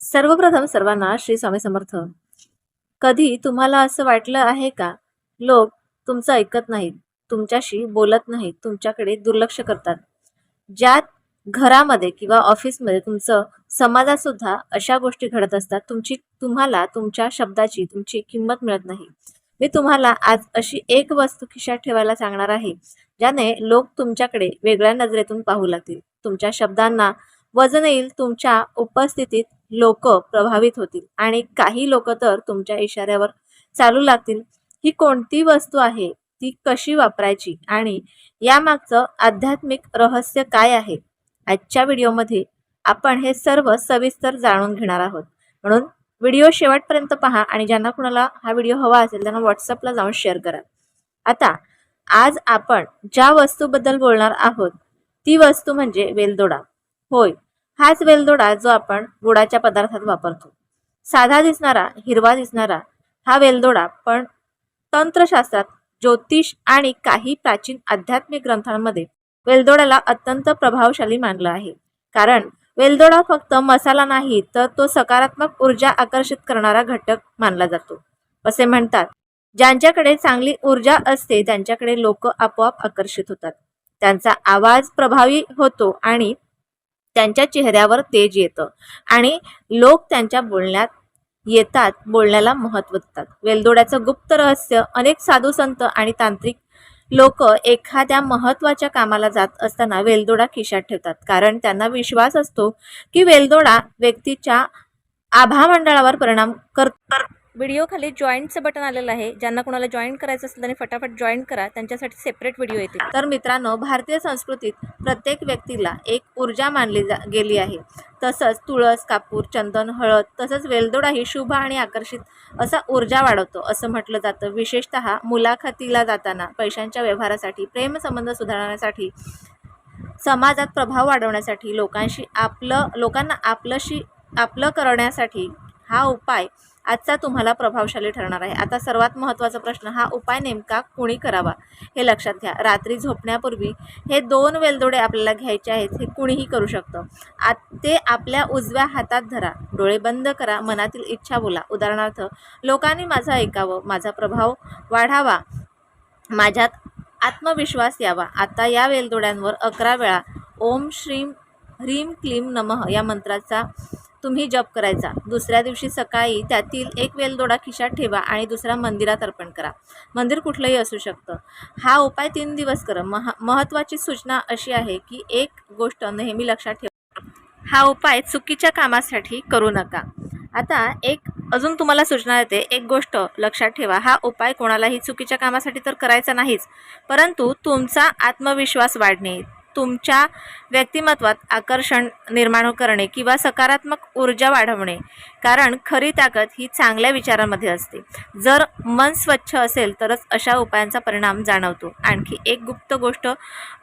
सर्वप्रथम सर्वांना श्री स्वामी समर्थ. कधी तुम्हाला असं वाटलं आहे का, लोक तुमचं ऐकत नाहीत, तुमच्याशी बोलत नाहीत, तुमच्याकडे दुर्लक्ष करतात? ज्यात घरामध्ये किंवा ऑफिसमध्ये तुमचं समाजात सुद्धा अशा गोष्टी घडत असतात. तुम्हाला तुमच्या शब्दाची तुमची किंमत मिळत नाही. मी तुम्हाला आज अशी एक वस्तू खिशात ठेवायला सांगणार आहे, ज्याने लोक तुमच्याकडे वेगळ्या नजरेतून पाहू लागतील. तुमच्या शब्दांना वजन येईल, तुमच्या उपस्थितीत लोक प्रभावित होतील आणि काही लोक तर तुमच्या इशाऱ्यावर चालू लागतील. ही कोणती वस्तू आहे, ती कशी वापरायची आणि यामागचं आध्यात्मिक रहस्य काय आहे? आजच्या व्हिडिओमध्ये आपण हे सर्व सविस्तर जाणून घेणार आहोत. म्हणून व्हिडिओ शेवटपर्यंत पहा आणि ज्यांना कुणाला हा व्हिडिओ हवा असेल त्यांना व्हॉट्सअपला जाऊन शेअर करा. आता आज आपण ज्या वस्तूबद्दल बोलणार आहोत ती वस्तू म्हणजे वेलदोडा. होय, हाच वेलदोडा जो आपण गुळाच्या पदार्थात वापरतो. साधा दिसणारा, हिरवा दिसणारा हा वेलदोडा पण तंत्रशास्त्रात, ज्योतिष आणि काही प्राचीन आध्यात्मिक ग्रंथांमध्ये वेलदोड्याला अत्यंत प्रभावशाली मानलं आहे. कारण वेलदोडा फक्त मसाला नाही, तर तो सकारात्मक ऊर्जा आकर्षित करणारा घटक मानला जातो. असे म्हणतात, ज्यांच्याकडे चांगली ऊर्जा असते त्यांच्याकडे लोक आपोआप आकर्षित होतात. त्यांचा आवाज प्रभावी होतो आणि त्यांच्या चेहऱ्यावर तेज येतं आणि लोक त्यांच्या बोलण्यात येतात, बोलण्याला महत्त्व देतात. वेलदोड्याचं गुप्त रहस्य: अनेक साधू संत आणि तांत्रिक लोक एखाद्या महत्त्वाच्या कामाला जात असताना वेलदोडा खिशात ठेवतात, कारण त्यांना विश्वास असतो की वेलदोडा व्यक्तीच्या आभामंडळावर परिणाम करतो. व्हिडिओ खाली जॉईनचं बटन आलेलं आहे. ज्यांना कोणाला जॉईन करायचं असेल त्यांनी फटाफट जॉईन करा, त्यांच्यासाठी सेपरेट व्हिडिओ येतील. तर मित्रांनो, भारतीय संस्कृतीत प्रत्येक व्यक्तीला एक ऊर्जा मानली गेली आहे. तसंच तुळस, कापूर, चंदन, हळद तसंच वेलदोडाही शुभ आणि आकर्षित असा ऊर्जा वाढवतो असं म्हटलं जातं. विशेषतः मुलाखतीला जाताना, पैशांच्या व्यवहारासाठी, प्रेमसंबंध सुधारण्यासाठी, समाजात प्रभाव वाढवण्यासाठी, लोकांना आपलं करण्यासाठी हा उपाय आजचा तुम्हाला प्रभावशाली ठरणार आहे. आता सर्वात महत्त्वाचा प्रश्न: हा उपाय नेमका कोणी करावा हे लक्षात घ्या. रात्री झोपण्यापूर्वी हे 2 वेलदोडे आपल्याला घ्यायचे आहेत. हे कुणीही करू शकतं. ते आपल्या उजव्या हातात धरा, डोळे बंद करा, मनातील इच्छा बोला. उदाहरणार्थ, लोकांनी माझं ऐकावं, माझा प्रभाव वाढावा, माझ्यात आत्मविश्वास यावा. आता या वेलदोड्यांवर 11 वेळा ओम श्रीम ह्रीम क्लीम नमः या मंत्राचा तुम्ही जप करायचा. दुसऱ्या दिवशी सकाळी त्यातील एक वेलदोडा खिशात ठेवा आणि दुसरा मंदिरात अर्पण करा. मंदिर कुठलंही असू शकतं. हा उपाय 3 दिवस करा. महत्त्वाची सूचना अशी आहे की एक गोष्ट नेहमी लक्षात ठेवा: हा उपाय चुकीच्या कामासाठी करू नका. आता एक अजून तुम्हाला सूचना देते. एक गोष्ट लक्षात ठेवा: हा उपाय कोणालाही चुकीच्या कामासाठी तर करायचा नाहीच, परंतु तुमचा आत्मविश्वास वाढणे, तुमच्या व्यक्तिमत्वात आकर्षण निर्माण करणे किंवा सकारात्मक ऊर्जा वाढवणे. कारण खरी ताकद ही चांगल्या विचारांमध्ये असते. जर मन स्वच्छ असेल तरच अशा उपायांचा परिणाम जाणवतो. आणखी एक गुप्त गोष्ट: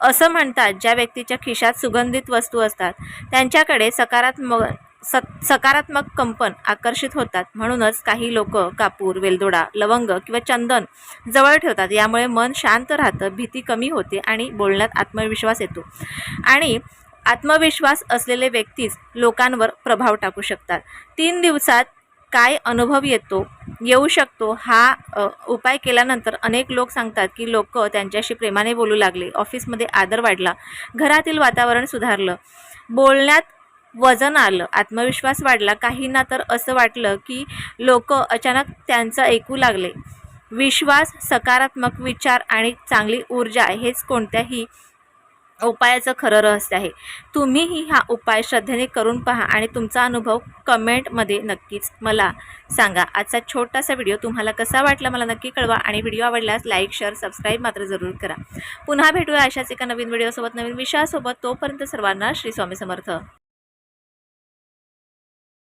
असं म्हणतात, ज्या व्यक्तीच्या खिशात सुगंधित वस्तू असतात त्यांच्याकडे सकारात्मक कंपन आकर्षित होतात. म्हणूनच काही लोक कापूर, वेलदोडा, लवंग किंवा चंदन जवळ ठेवतात. यामुळे मन शांत राहतं, भीती कमी होते आणि बोलण्यात आत्मविश्वास येतो. आणि आत्मविश्वास असलेले व्यक्तीच लोकांवर प्रभाव टाकू शकतात. 3 दिवसात काय अनुभव येऊ शकतो? हा उपाय केल्यानंतर अनेक लोक सांगतात की लोक त्यांच्याशी प्रेमाने बोलू लागले, ऑफिसमध्ये आदर वाढला, घरातील वातावरण सुधारलं, बोलण्यात वजन आलं, आत्मविश्वास वाढला. काहींना तर असं वाटलं की लोक अचानक त्यांचं ऐकू लागले. विश्वास, सकारात्मक विचार आणि चांगली ऊर्जा हेच कोणत्याही उपायाचं खरं रहस्य आहे. तुम्हीही हा उपाय श्रद्धेने करून पहा आणि तुमचा अनुभव कमेंटमध्ये नक्कीच मला सांगा. आजचा छोटासा व्हिडिओ तुम्हाला कसा वाटला मला नक्की कळवा आणि व्हिडिओ आवडल्यास लाईक, शेअर, सबस्क्राईब मात्र जरूर करा. पुन्हा भेटूया अशाच एका नवीन व्हिडिओसोबत, नवीन विषयासोबत. तोपर्यंत सर्वांना श्री स्वामी समर्थ.